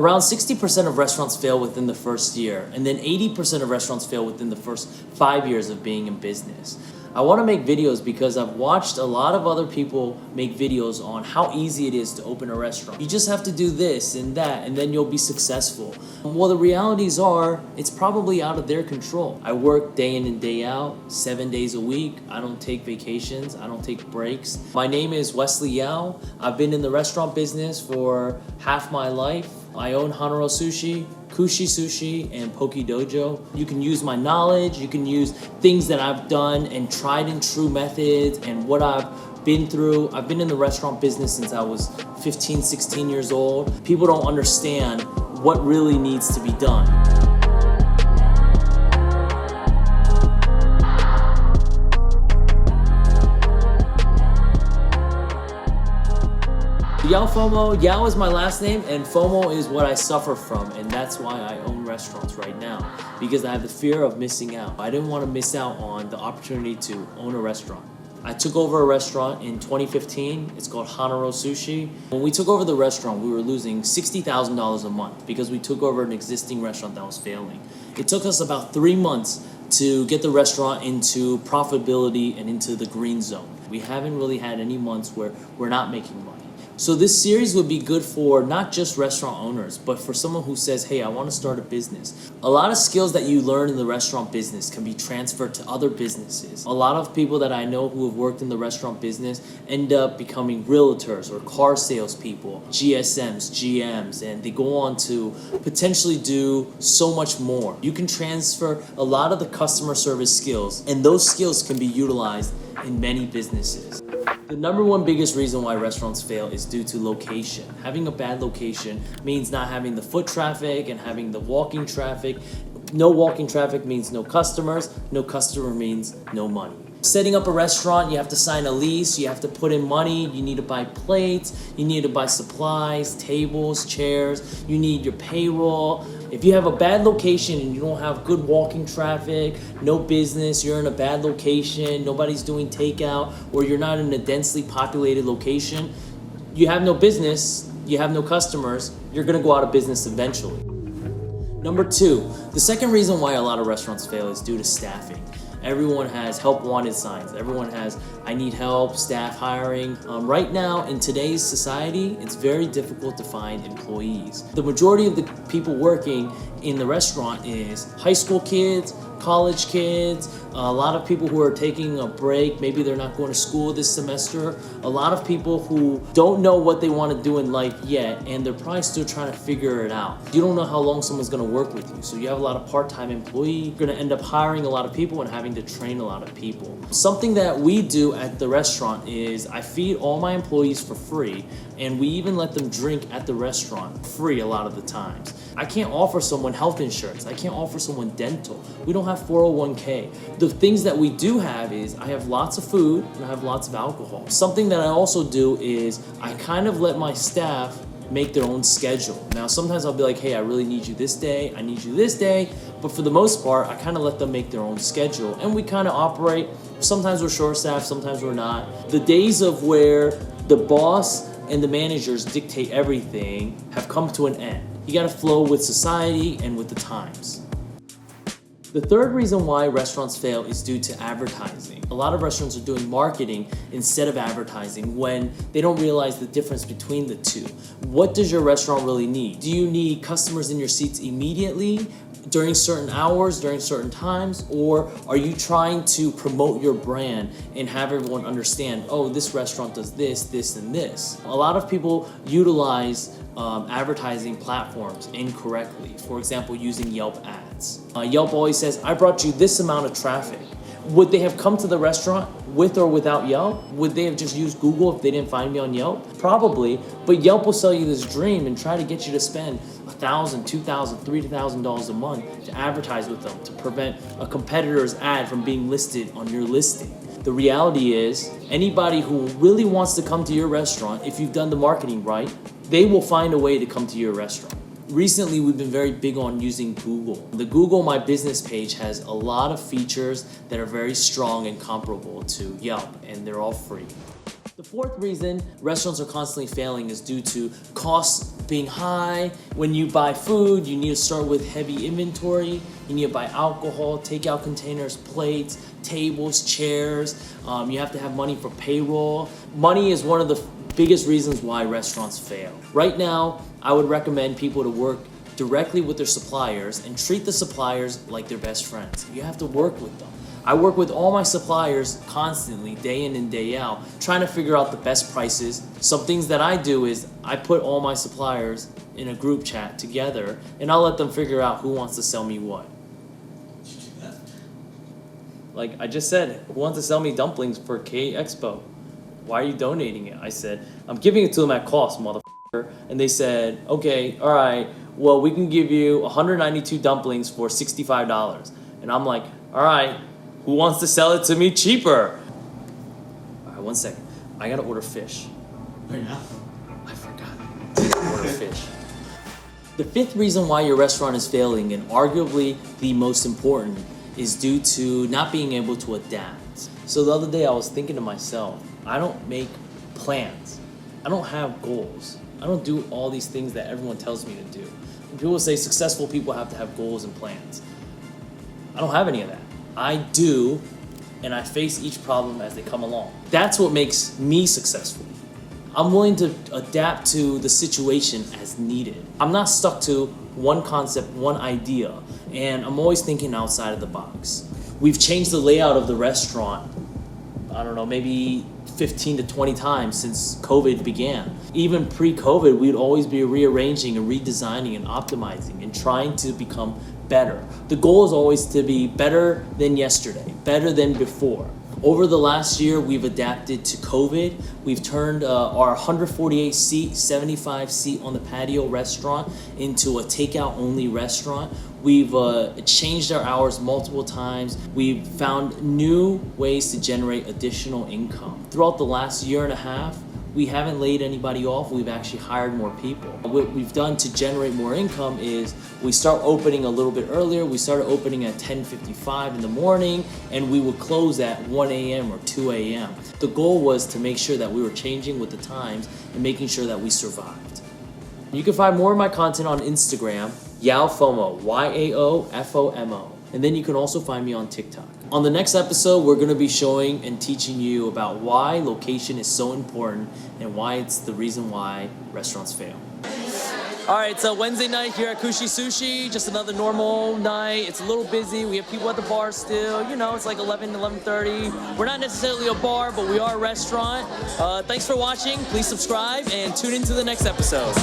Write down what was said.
Around 60% of restaurants fail within the first year, and then 80% of restaurants fail within the first 5 years of being in business. I want to make videos because I've watched a lot of other people make videos on how easy it is to open a restaurant. You just have to do this and that, and then you'll be successful. Well, the realities are, it's probably out of their control. I work day in and day out, 7 days a week. I don't take vacations. I don't take breaks. My name is Wesley Yao. I've been in the restaurant business for half my life. I own Hanaro Sushi, Kushi Sushi, and Poke Dojo. You can use my knowledge, you can use things that I've done and tried and true methods and what I've been through. I've been in the restaurant business since I was 15, 16 years old. People don't understand what really needs to be done. Yao FOMO, Yao is my last name, and FOMO is what I suffer from, and that's why I own restaurants right now, because I have the fear of missing out. I didn't want to miss out on the opportunity to own a restaurant. I took over a restaurant in 2015. It's called Hanaro Sushi. When we took over the restaurant, we were losing $60,000 a month because we took over an existing restaurant that was failing. It took us about 3 months to get the restaurant into profitability and into the green zone. We haven't really had any months where we're not making money. So this series would be good for not just restaurant owners, but for someone who says, hey, I want to start a business. A lot of skills that you learn in the restaurant business can be transferred to other businesses. A lot of people that I know who have worked in the restaurant business end up becoming realtors or car salespeople, GSMs, GMs, and they go on to potentially do so much more. You can transfer a lot of the customer service skills, and those skills can be utilized in many businesses. The number one biggest reason why restaurants fail is due to location. Having a bad location means not having the foot traffic and having the walking traffic. No walking traffic means no customers. No customer means no money. Setting up a restaurant, you have to sign a lease, you have to put in money, you need to buy plates, you need to buy supplies, tables, chairs, you need your payroll. If you have a bad location and you don't have good walking traffic, no business, you're in a bad location, nobody's doing takeout, or you're not in a densely populated location, you have no business, you have no customers, you're gonna go out of business eventually. Number two, the second reason why a lot of restaurants fail is due to staffing. Everyone has help wanted signs. Everyone has, I need help, staff hiring. Right now, in today's society, it's very difficult to find employees. The majority of the people working in the restaurant is high school kids, college kids, a lot of people who are taking a break, maybe they're not going to school this semester, a lot of people who don't know what they want to do in life yet, and they're probably still trying to figure it out. You don't know how long someone's going to work with you, so you have a lot of part-time employees. You're going to end up hiring a lot of people and having to train a lot of people. Something that we do at the restaurant is I feed all my employees for free, and we even let them drink at the restaurant free a lot of the times. I can't offer someone health insurance. I can't offer someone dental. We don't have 401k. The things that we do have is I have lots of food and I have lots of alcohol. Something that I also do is I kind of let my staff make their own schedule. Now, sometimes I'll be like, hey, I really need you this day, I need you this day, but for the most part, I kind of let them make their own schedule, and we kind of operate. Sometimes we're short-staffed, sometimes we're not. The days of where the boss and the managers dictate everything have come to an end. You gotta flow with society and with the times. The third reason why restaurants fail is due to advertising. A lot of restaurants are doing marketing instead of advertising when they don't realize the difference between the two. What does your restaurant really need? Do you need customers in your seats immediately, during certain hours, during certain times, or are you trying to promote your brand and have everyone understand, oh, this restaurant does this, this, and this? A lot of people utilize advertising platforms incorrectly. For example, using Yelp ads. Yelp always says, I brought you this amount of traffic. Would they have come to the restaurant with or without Yelp? Would they have just used Google if they didn't find me on Yelp? Probably, but Yelp will sell you this dream and try to get you to spend $1,000, $2,000, $3,000 a month to advertise with them, to prevent a competitor's ad from being listed on your listing. The reality is, anybody who really wants to come to your restaurant, if you've done the marketing right, they will find a way to come to your restaurant. Recently, we've been very big on using Google. The Google My Business page has a lot of features that are very strong and comparable to Yelp, and they're all free. The fourth reason restaurants are constantly failing is due to costs being high. When you buy food, you need to start with heavy inventory. You need to buy alcohol, takeout containers, plates, tables, chairs. You have to have money for payroll. Money is one of the biggest reasons why restaurants fail. Right now, I would recommend people to work directly with their suppliers and treat the suppliers like their best friends. You have to work with them. I work with all my suppliers constantly, day in and day out, trying to figure out the best prices. Some things that I do is I put all my suppliers in a group chat together and I'll let them figure out who wants to sell me what. Like I just said, who wants to sell me dumplings for K Expo? Why are you donating it? I said, I'm giving it to them at cost, motherfucker. And they said, okay, all right, well, we can give you 192 dumplings for $65. And I'm like, all right, who wants to sell it to me cheaper? All right, 1 second. I gotta order fish. Right now? I forgot. Order fish. The fifth reason why your restaurant is failing, and arguably the most important, is due to not being able to adapt. So the other day I was thinking to myself, I don't make plans. I don't have goals. I don't do all these things that everyone tells me to do. And people say successful people have to have goals and plans. I don't have any of that. I do, and I face each problem as they come along. That's what makes me successful. I'm willing to adapt to the situation as needed. I'm not stuck to one concept, one idea, and I'm always thinking outside of the box. We've changed the layout of the restaurant, I don't know, maybe 15 to 20 times since COVID began. Even pre-COVID, we'd always be rearranging and redesigning and optimizing and trying to become better. The goal is always to be better than yesterday, better than before. Over the last year, we've adapted to COVID. We've turned our 148 seat, 75 seat on the patio restaurant into a takeout only restaurant. We've changed our hours multiple times. We've found new ways to generate additional income. Throughout the last year and a half, we haven't laid anybody off. We've actually hired more people. What we've done to generate more income is we start opening a little bit earlier. We started opening at 10:55 in the morning, and we would close at 1 a.m. or 2 a.m. The goal was to make sure that we were changing with the times and making sure that we survived. You can find more of my content on Instagram, YaoFomo, YaoFomo. And then you can also find me on TikTok. On the next episode, we're gonna be showing and teaching you about why location is so important and why it's the reason why restaurants fail. All right, so Wednesday night here at Kushi Sushi, just another normal night. It's a little busy. We have people at the bar still. You know, it's like 11, 11:30. We're not necessarily a bar, but we are a restaurant. Thanks for watching. Please subscribe and tune into the next episode.